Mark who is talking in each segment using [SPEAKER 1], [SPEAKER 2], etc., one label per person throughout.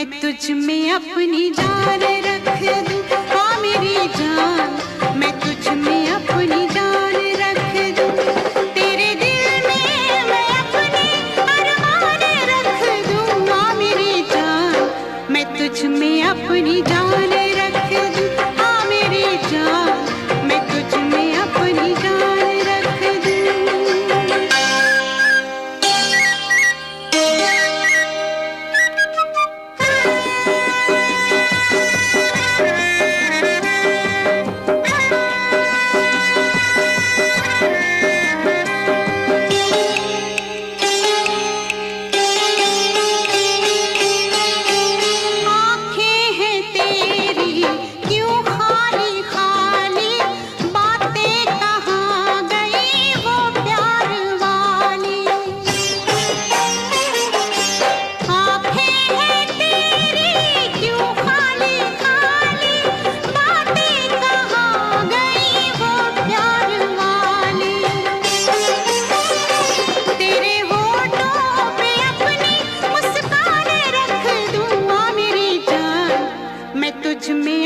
[SPEAKER 1] मैं तुझ में अपनी जान रख दूं, हाँ मेरी जान, मैं तुझ में अपनी जान रख दूं। तेरे दिल में मैं अपने अरमान रख दूं, हाँ मेरी जान, मैं तुझ में अपनी जान रख दूं, हाँ मेरी जान, मैं तुझ में अपनी जान रख दूं।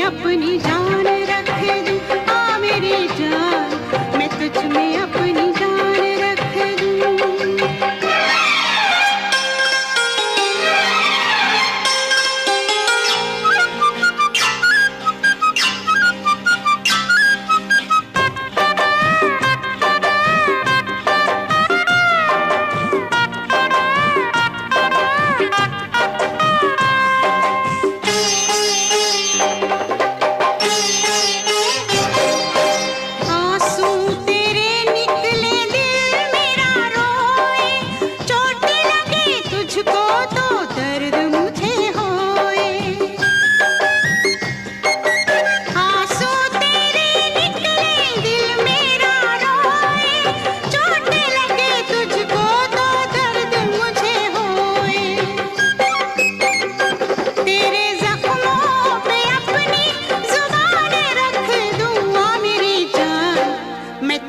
[SPEAKER 1] अपनी जान रख दूं, हाँ मेरी जान, मैं तुझ में अपनी जान रख दूं।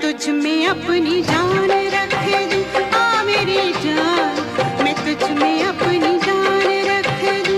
[SPEAKER 1] तुझ में अपनी जान रख दूं, हाँ मेरी जान, मैं तुझ में अपनी जान रख दूं।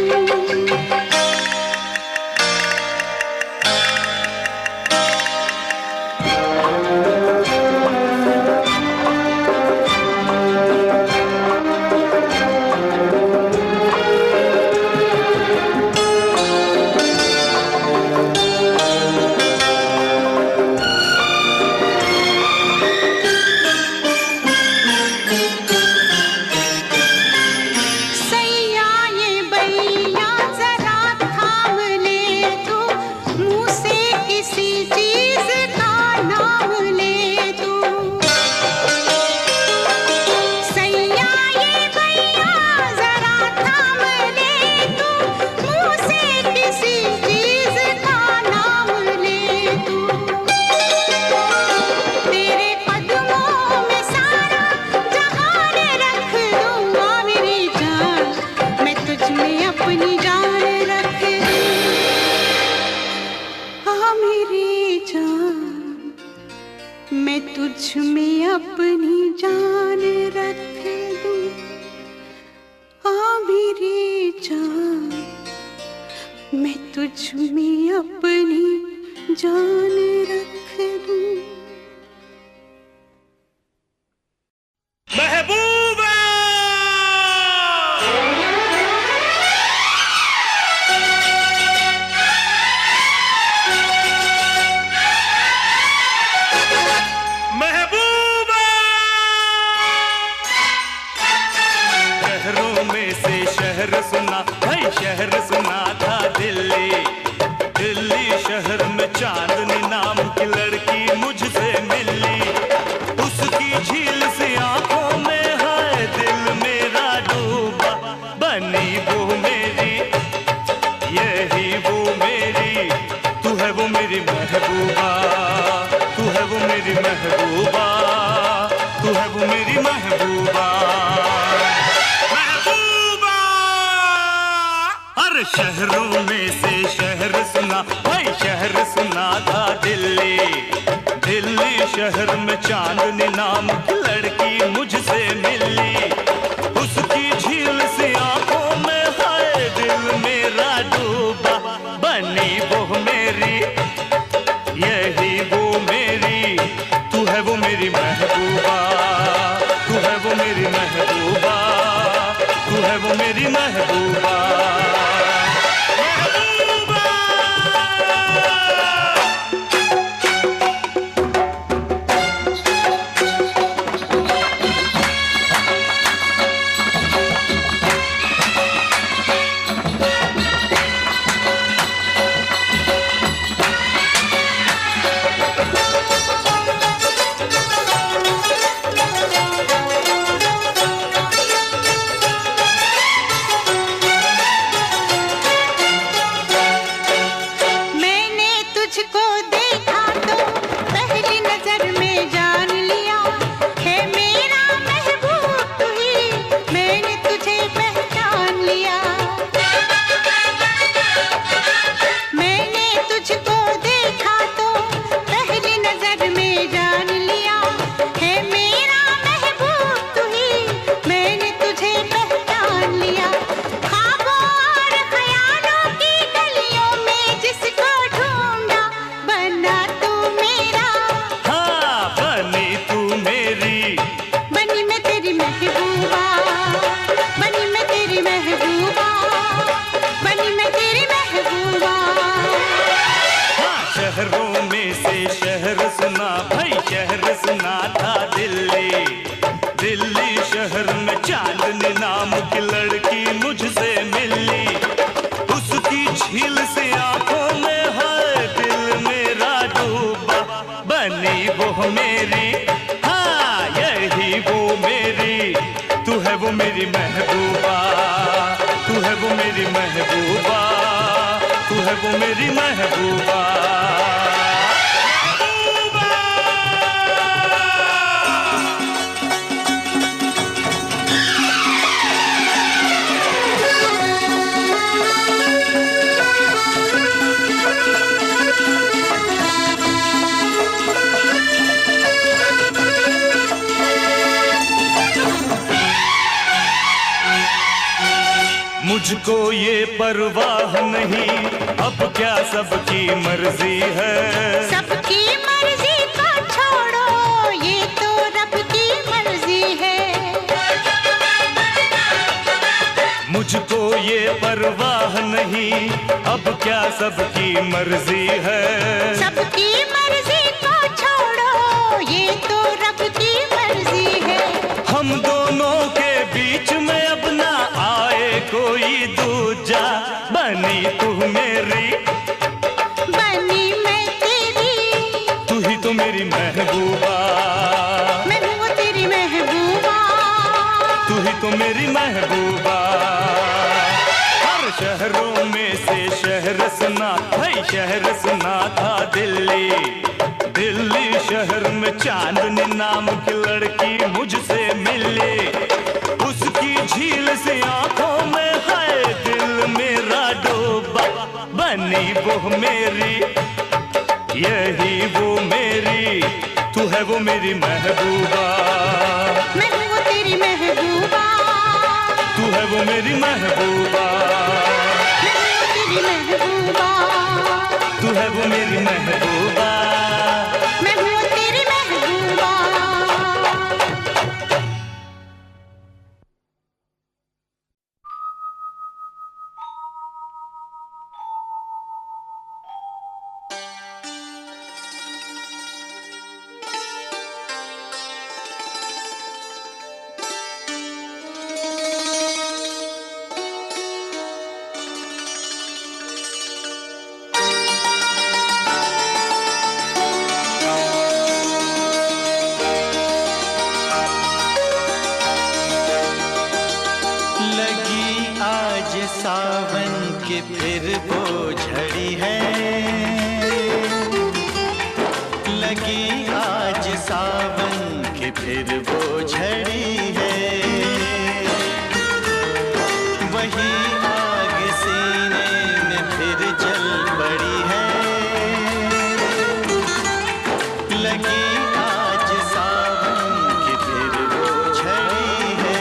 [SPEAKER 1] मैं तुझ में अपनी जान रख दूं, हाँ मेरी जान, मैं तुझ में अपनी जान रख दूं।
[SPEAKER 2] महबूबा शहर सुना भाई, शहर सुना था दिल्ली। दिल्ली शहर में चांदनी नाम की लड़की मुझसे मिली। उसकी झील सी आंखों में है दिल मेरा डूबा। बनी वो मेरी, यही वो मेरी, तू है वो मेरी महबूबा, तू है वो मेरी महबूबा, तू है वो मेरी महबूबा। शहरों में से शहर सुना भाई, शहर सुना था दिल्ली। दिल्ली शहर में चांदनी नाम की लड़की मुझसे मिली। उसकी झील सी आंखों में है दिल में वो मेरी महबूबा, तू है वो मेरी महबूबा, तू है वो मेरी महबूबा। मुझको ये परवाह नहीं, अब क्या सबकी मर्जी है।
[SPEAKER 1] सबकी मर्जी को छोड़ो, ये तो रब की मर्जी है।
[SPEAKER 2] मुझको ये परवाह नहीं, अब क्या सबकी मर्जी है।
[SPEAKER 1] सबकी मर्जी को छोड़ो, ये तो रब की मर्जी है।
[SPEAKER 2] हम दोनों के बीच में अब ना आए कोई दूजा, बनी तू मेरी,
[SPEAKER 1] बनी मैं तेरी,
[SPEAKER 2] तू ही तो मेरी महबूबा,
[SPEAKER 1] मैं हूँ तेरी महबूबा,
[SPEAKER 2] तू ही तो मेरी महबूबा। हर शहरों में से शहर सुना, भाई शहर सुना था दिल्ली। दिल्ली शहर में चांदनी नाम की लड़की मुझसे मिली। उसकी झील से आंखों में है दिल मेरा डूबा, बनी वो मेरी, यही वो मेरी, तू है वो मेरी महबूबा,
[SPEAKER 1] मैं हूँ तेरी महबूबा,
[SPEAKER 2] तू है वो मेरी महबूबा,
[SPEAKER 1] मैं हूँ तेरी महबूबा,
[SPEAKER 2] तू है वो मेरी महबूबा।
[SPEAKER 1] मैं हूँ तेरी महबूबा।
[SPEAKER 3] सावन की फिर वो झड़ी है, लगी आज सावन की फिर वो झड़ी है। वही आग सीने में फिर जल पड़ी है, लगी आज सावन की फिर वो झड़ी है।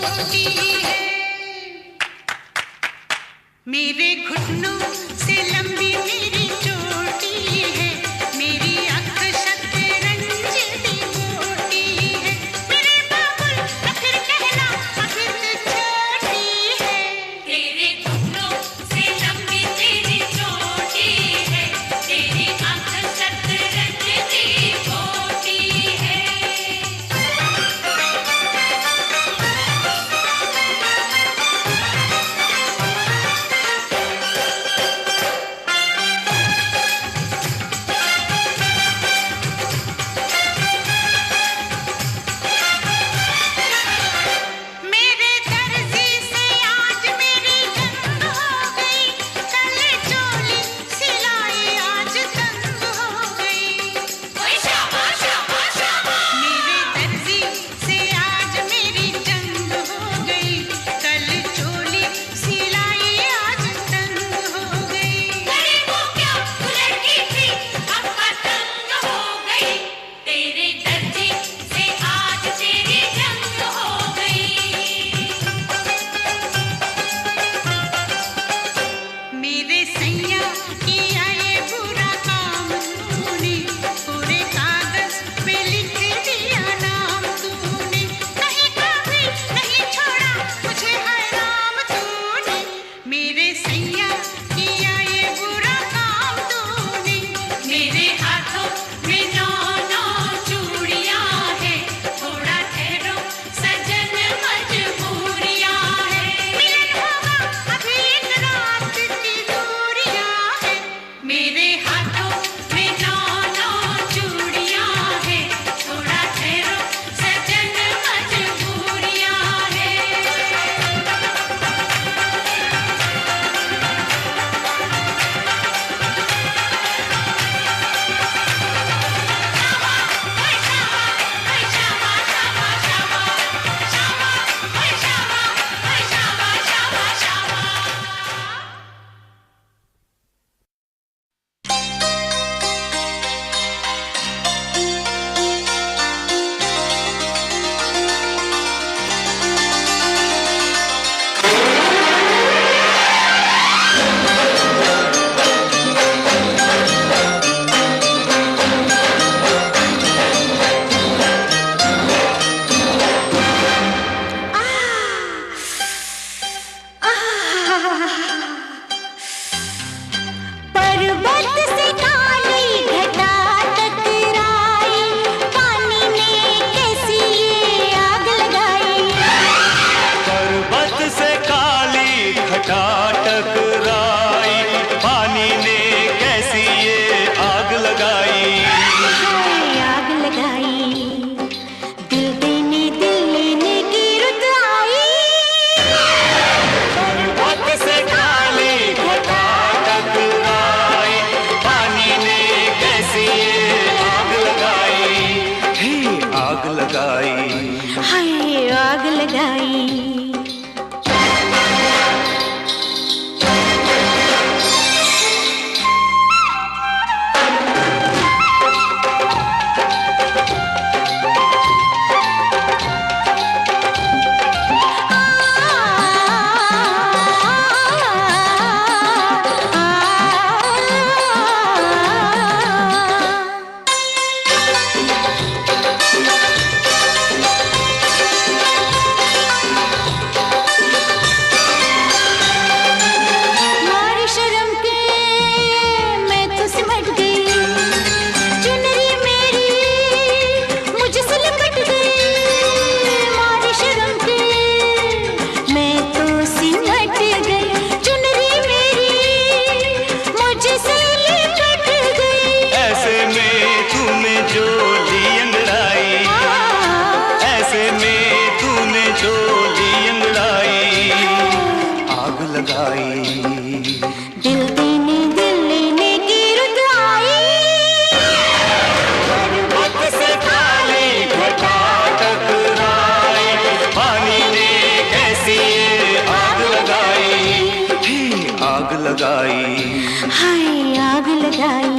[SPEAKER 1] छोटी है। मेरे घुटनों से लंबी मेरी चोटी है, मेरी आँख शतरंज दी मोटी है। मेरे बाबुल न फिर कहना अभी तो छोटी है। तेरे घुटनों से लंबी तेरी चोटी है, तेरी आँख शतरंज दी मोटी है। मेरे दर्जी से आज मेरी जंग हो गई, कल चोली सिलाई आज तंग हो गई। ओए शाबाश शाबाश शाबाश। मेरे दर्जी से आज मेरी जंग हो गई, कल चोली सिलाई आज तंग हो गई। अरे वो क्या लड़की थी अब पतंग हो गई, तेरे दर्जी से आज तेरी जंग हो गई। मेरे सैया किया ये बुरा काम तूने, पूरे कागज पे लिख दिया नाम तूने। नहीं कभी नहीं छोड़ा मुझे हराम तूने, मेरे सैया किया ये बुरा काम तूने। मेरे हाथों में 9 चूड़ियां है, थोड़ा ठहरो सजन मजबूरियां है। मिलन होगा अभी एक रात की दूरियां है, मेरे हाथों में 9 चूड़ियां है, थोड़ा ठहरो सजन मजबूरियां है। पर्वत से काली घटा टकराई, पानी ने कैसी ये आग लगाई।
[SPEAKER 2] पर्वत से काली घटा टकराई, पानी ने कैसी ये आग लगाई।
[SPEAKER 1] हाय आग लगाई, दिल देने दिल लेने की रुत आई।
[SPEAKER 2] पर्वत से काली घटा टकराई, पानी ने कैसी ये आग लगाई। हे आग लगाई।
[SPEAKER 1] हाय आग लगाई। मारी शर्म के मैं तो सिमट गई, चुनरी मेरी मुझसे लिपट गई। मारी शर्म के मैं तो सिमट गई, चुनरी मेरी मुझसे लिपट गई।
[SPEAKER 2] ऐसे में तूने जो ली अंगड़ाई, ऐसे में तूने जो ली अंगड़ाई। आग लगाई।
[SPEAKER 1] दिल देने दिल लेने की रुत आई।
[SPEAKER 2] पर्वत से काली घटा टकराई, पानी ने कैसी ये आग लगाई। हे आग लगाई।
[SPEAKER 1] हाय आग लगाई।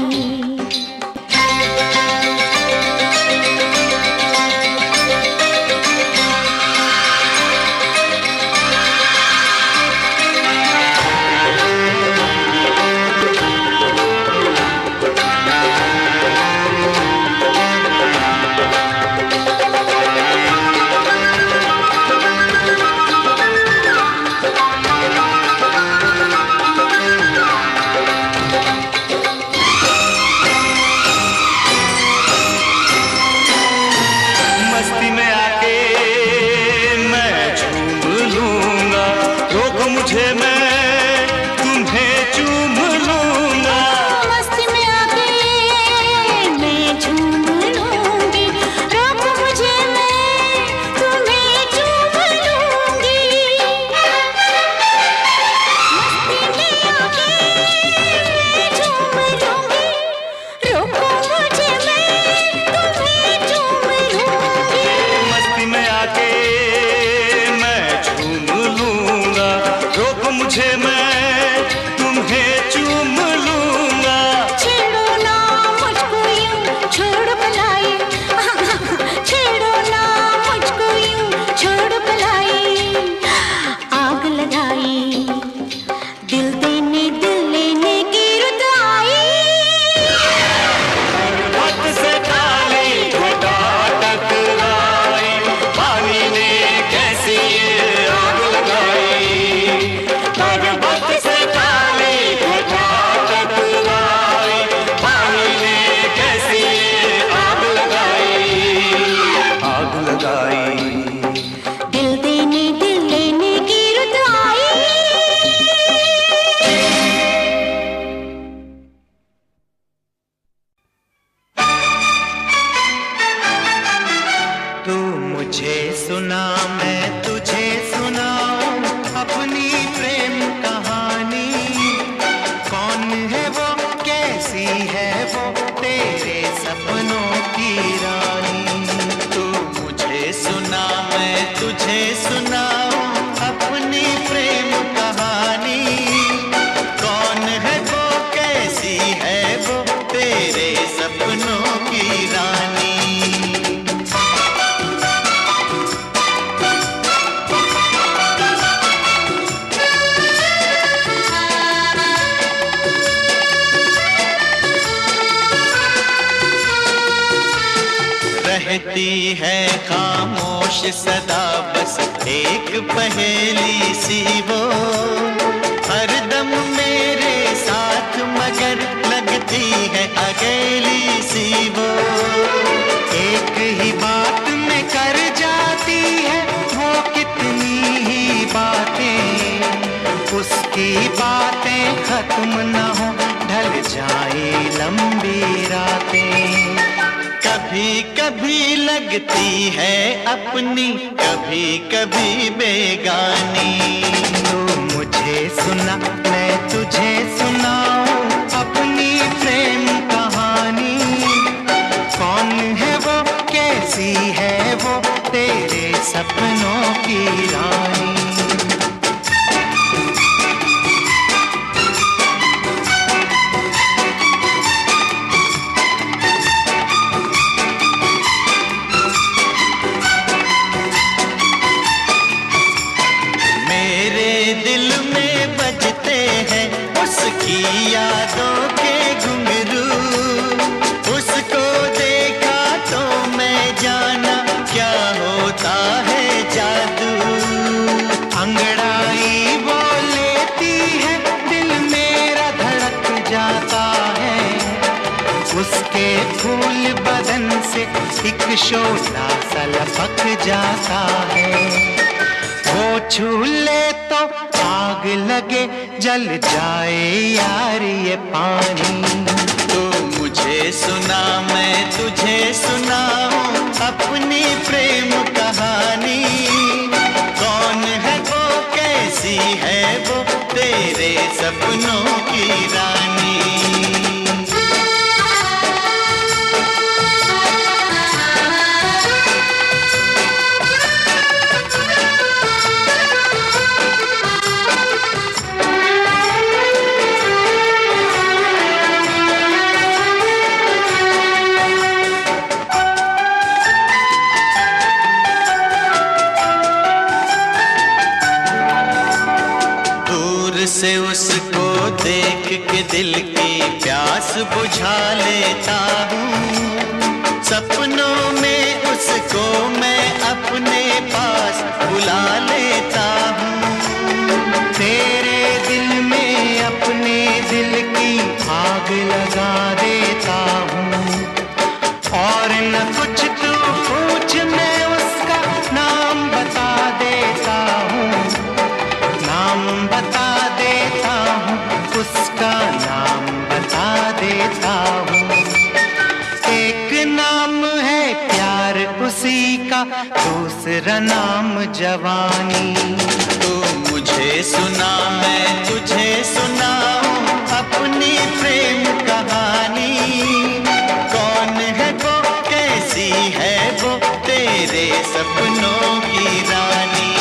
[SPEAKER 3] लगती है खामोश सदा, बस एक पहेली सी वो हरदम मेरे साथ, मगर लगती है अकेली सी वो। एक ही बात में कर जाती है वो कितनी ही बातें, उसकी बातें खत्म न हो, ढल जाए लंबी रातें। कभी कभी लगती है अपनी, कभी कभी बेगानी। तू मुझे सुना, मैं तुझे सुनाऊं अपनी प्रेम कहानी। कौन है वो, कैसी है वो, तेरे सपनों की रानी। यादों के घुंघरू, उसको देखा तो मैं जाना क्या होता है जादू। अंगड़ाई वो लेती है, दिल मेरा धड़क जाता है। उसके फूल बदन से एक शोला सा लपक जाता है। वो छू ले तो आग लगे, जल जाए यार ये पानी। तू मुझे सुना, मैं तुझे सुनाऊं अपनी प्रेम कहानी। कौन है वो, कैसी है वो, तेरे सपनों की रानी। से उसको देख के दिल की प्यास बुझा लेता हूँ। सपनों में उसको मैं अपने पास बुला लेता हूँ। तेरे दिल में अपने दिल की आग लगा देता हूँ। और न कुछ तू पूछ, मैं उसका नाम बता देता हूँ। नाम बता देता हूँ, उसका नाम बता देता हूँ। एक नाम है प्यार उसी का, दूसरा नाम जवानी। तू मुझे सुना, मैं तुझे सुनाऊं अपनी प्रेम कहानी। कौन है वो, कैसी है वो, तेरे सपनों की रानी।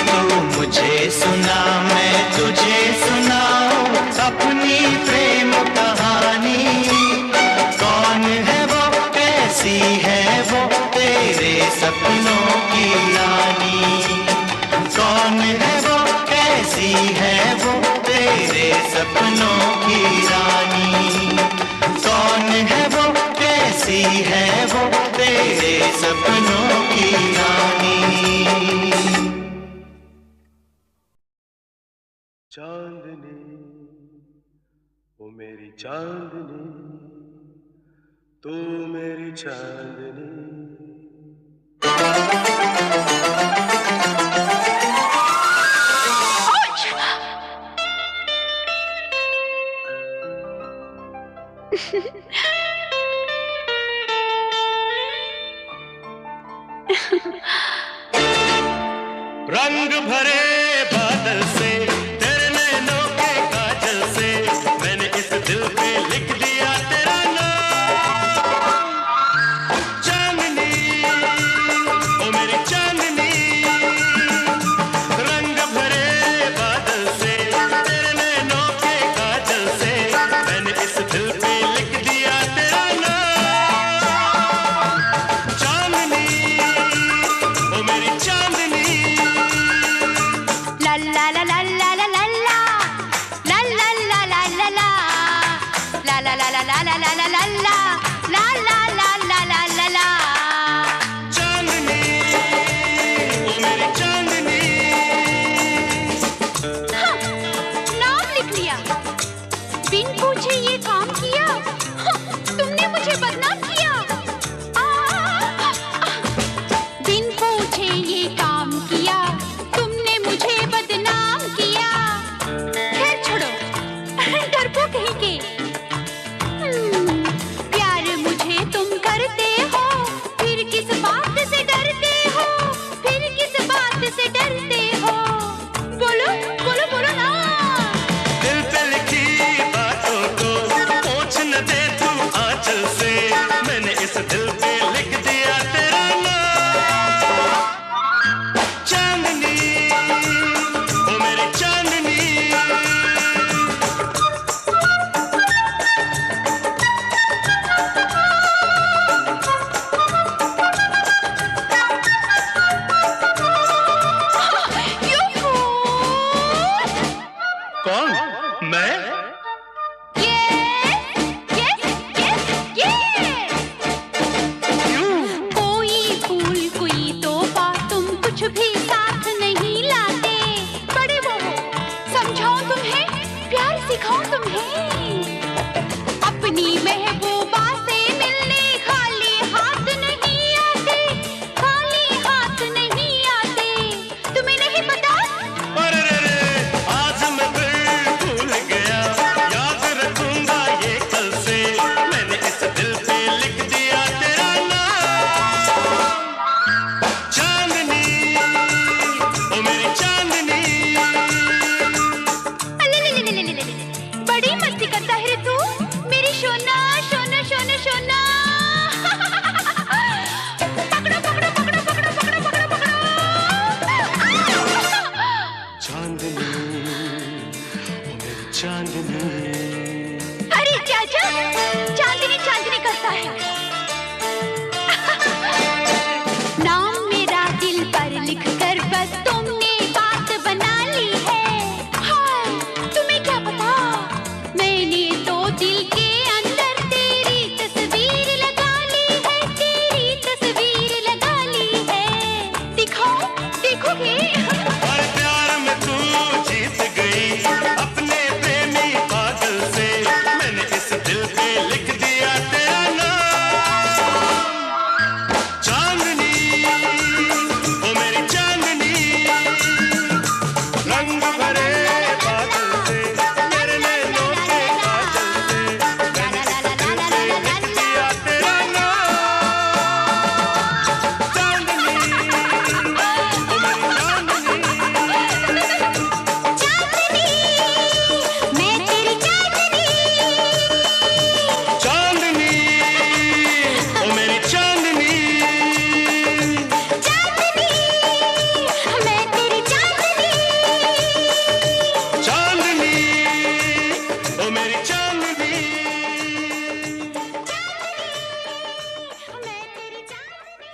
[SPEAKER 3] तू मुझे सुना, मैं तुझे सुनाऊं अपनी प्रेम कहानी। कौन है वो, कैसी है वो, तेरे सपनों की रानी। कौन है वो, कैसी है वो, तेरे सपनों की रानी। कौन है वो, कैसी है वो, तेरे सपनों की रानी।
[SPEAKER 4] चांदनी, ओ मेरी चांदनी, तू मेरी चांदनी।
[SPEAKER 2] रंग भरे बादल से, तेरे नैनों के काजल से, मैंने इस दिल पे लिख दिया तेरा नाम। चांदनी, ओ मेरी चांदनी, रंग भरे बादल से, तेरे नैनों के काजल से, मैंने इस दिल पे लिख दिया तेरा नाम। चांदनी, ओ मेरी चांदनी।
[SPEAKER 4] चांदनी।
[SPEAKER 5] अरे चाचा, चांदनी चांदनी करता है। नाम मेरा दिल पर लिख कर बस तुमने बात बना ली है। हाय, तुम्हें क्या पता, मैंने तो दिल के अंदर तेरी तस्वीर लगा ली है, तेरी तस्वीर लगा ली है। दिखाओ, देखोगे?
[SPEAKER 2] और प्यार में तू जीत गई अपने प्रेमी पागल से, मैंने इस दिल पे लिख दिया तेरा नाम। चांदनी, ओ मेरी चांदनी, रंग भरे बादल से, मेरे नैनों के काजल से, मैंने इस दिल पे लिख दिया तेरा नाम। चांदनी, ओ मेरी चांदनी,
[SPEAKER 5] चांदनी, मैं तेरी चांदनी।
[SPEAKER 2] चांदनी, ओ मेरी चांदनी,
[SPEAKER 5] चांदनी, मैं तेरी चांदनी।
[SPEAKER 2] चांदनी, ओ मेरी चांदनी।
[SPEAKER 5] मैं तेरी चांदनी।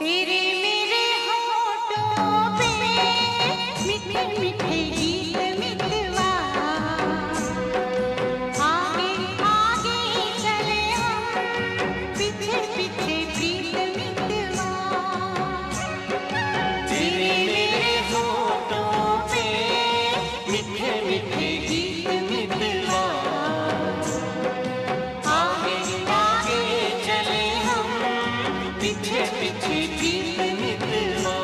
[SPEAKER 1] तेरे मेरे होठों पे मीठे मीठे गीत मितवा, आगे आगे चले हम, पीछे पीछे प्रीत मितवा। तेरे मेरे होठों पे मीठे मीठे गीत मितवा, आगे आगे चले हम, पीछे पीछे प्रीत मितवा।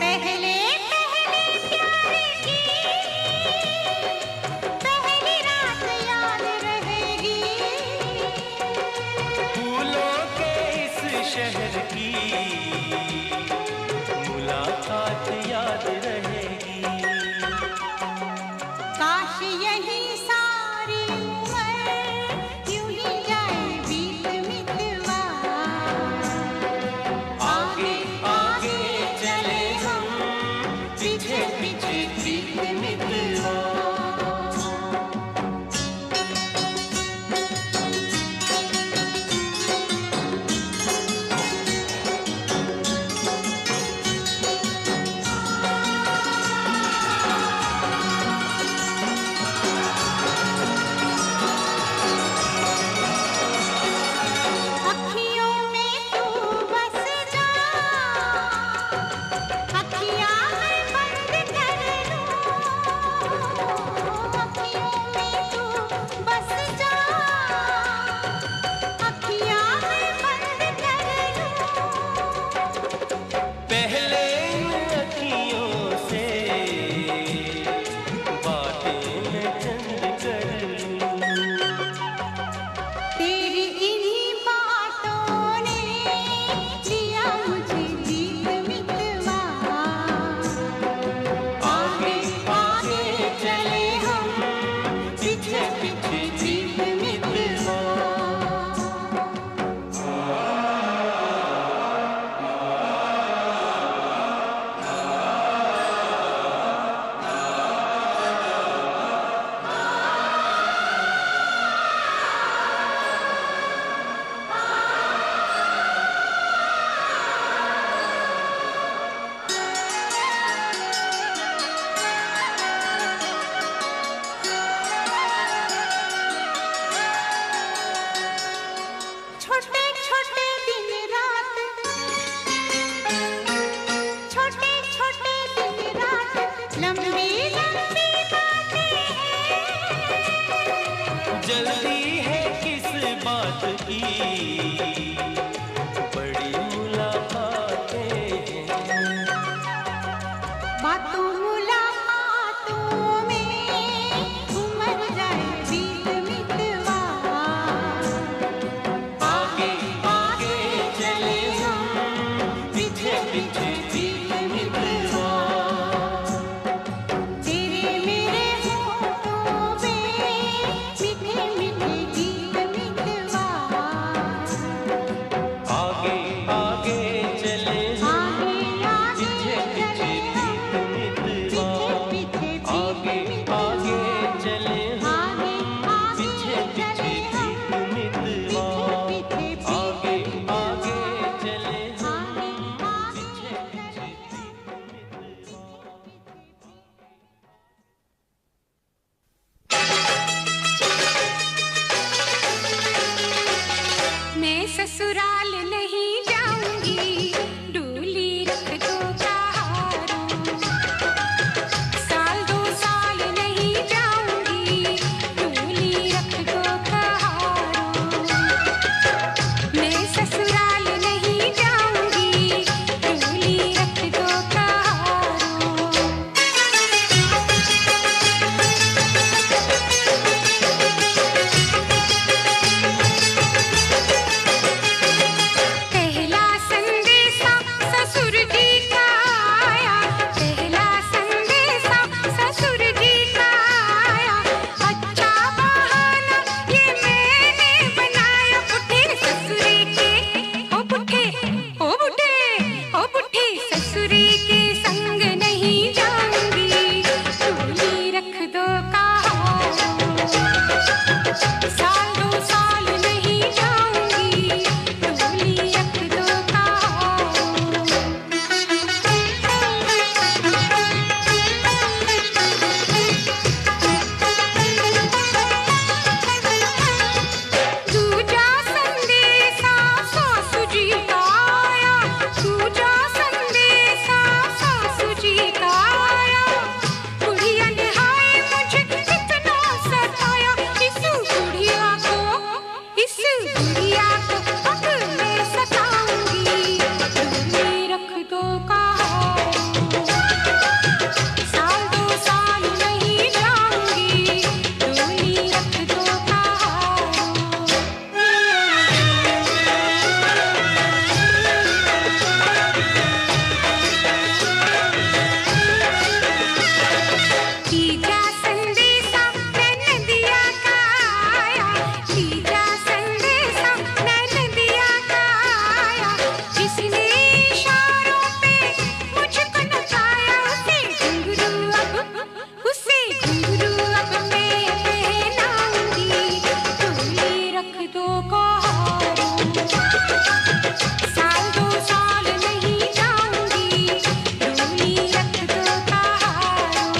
[SPEAKER 1] पहले पहले प्यार की पहली रात याद रहेगी,
[SPEAKER 3] फूलों के इस शहर की मुलाकात याद रहेगी।
[SPEAKER 1] काश यही सारी उम्र यूं ही जाए बीत मितवा। आगे आगे चले हम, पीछे पीछे प्रीत मितवा।
[SPEAKER 3] जल्दी है किस बात की, बड़ी मुलाकातें हैं।
[SPEAKER 1] बातों मुलाकातों में उमर जाए बीत मितवा,
[SPEAKER 3] आगे आगे चले हम, पीछे पीछे बीत मितवा।
[SPEAKER 1] तेरे मेरे होठों पे मीठे मीठे गीत मितवा,
[SPEAKER 3] आगे आगे चले हम,
[SPEAKER 1] आगे
[SPEAKER 3] पीछे पीछे बीत मितवा। आगे आगे चले हम, पीछे पीछे बीत मितवा। आगे आगे चले हम, पीछे पीछे बीत मितवा।
[SPEAKER 5] मैं ससुराल नहीं जाऊंगी, डोली रख दो कहारों। साल दो साल नहीं जाऊंगी, डोली रख दो कहारों। मैं ससुराल नहीं जाऊंगी, डोली रख दो कहारों। पहला संदेशा ससुर जी का आया, पहला संदेशा ससुर जी का आया। अच्छा बहाना ये मैंने बनाया, उठे ससुरे के ओ बुढ़े ओ बुढ़े ओ बुढ़े ससुरे के संग नहीं जाऊंगी, डोली रख दो कहारों। साल दो साल नहीं जाऊंगी, डोली रख दो कहारों। दूजा संदेशा सासू जी का आया, दूजा संदेशा सासू जी का आया। बुढ़िया ने हाय मुझे कितना सताया, इस बुढ़िया को अब मैं सताऊंगी, डोली रख दो कहारों। साल दो साल नहीं जाऊंगी, डोली रख दो कहारों। तीजा संदेशा नदिया का आया, तीजा संदेशा नदिया का आया। जिसने इशारों पे मुझको नचाया, उसे घुंघरू अब मैं पहनाऊंगी, डोली रख दो कहारों। साल दो साल नहीं जाऊंगी, डोली रख दो कहारों।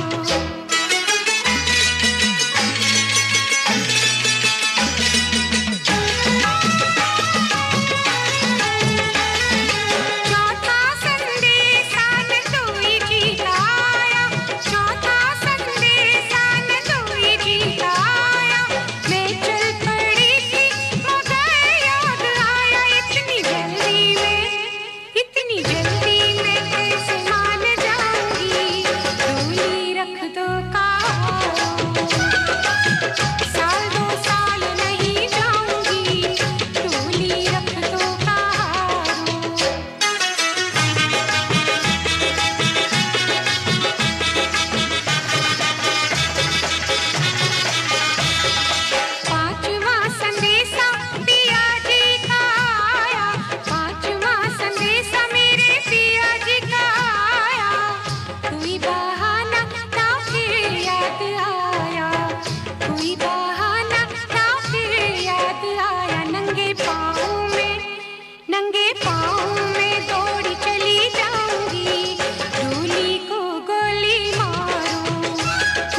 [SPEAKER 5] चौथा संदेशा नंदोई जी का आया, चौथा संदेशा नंदोई जी का आया। मैं चल पड़ी थी मगर याद आया, इतनी जल्दी में कैसे मान जाऊंगी, डोली रख दो कहारों। साल दो साल नहीं जाऊंगी, डोली रख दो कहारों। पांचवा संदेशा पिया जी का आया, पांचवा संदेशा मेरे पिया जी का आया। कोई बहाना ना फिर याद आया, कोई बहाना ना फिर याद आया। नंगे पाँव में दौड़ी चली जाऊंगी, डोली को गोली मारो।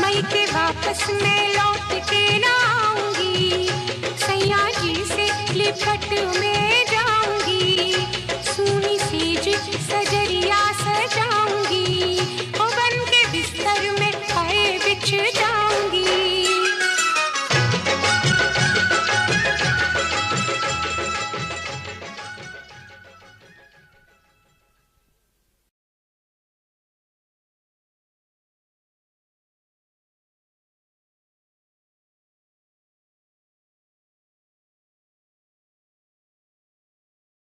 [SPEAKER 5] मई के वापस मैं लौट के ना आऊंगी, सैया जी से लिपट में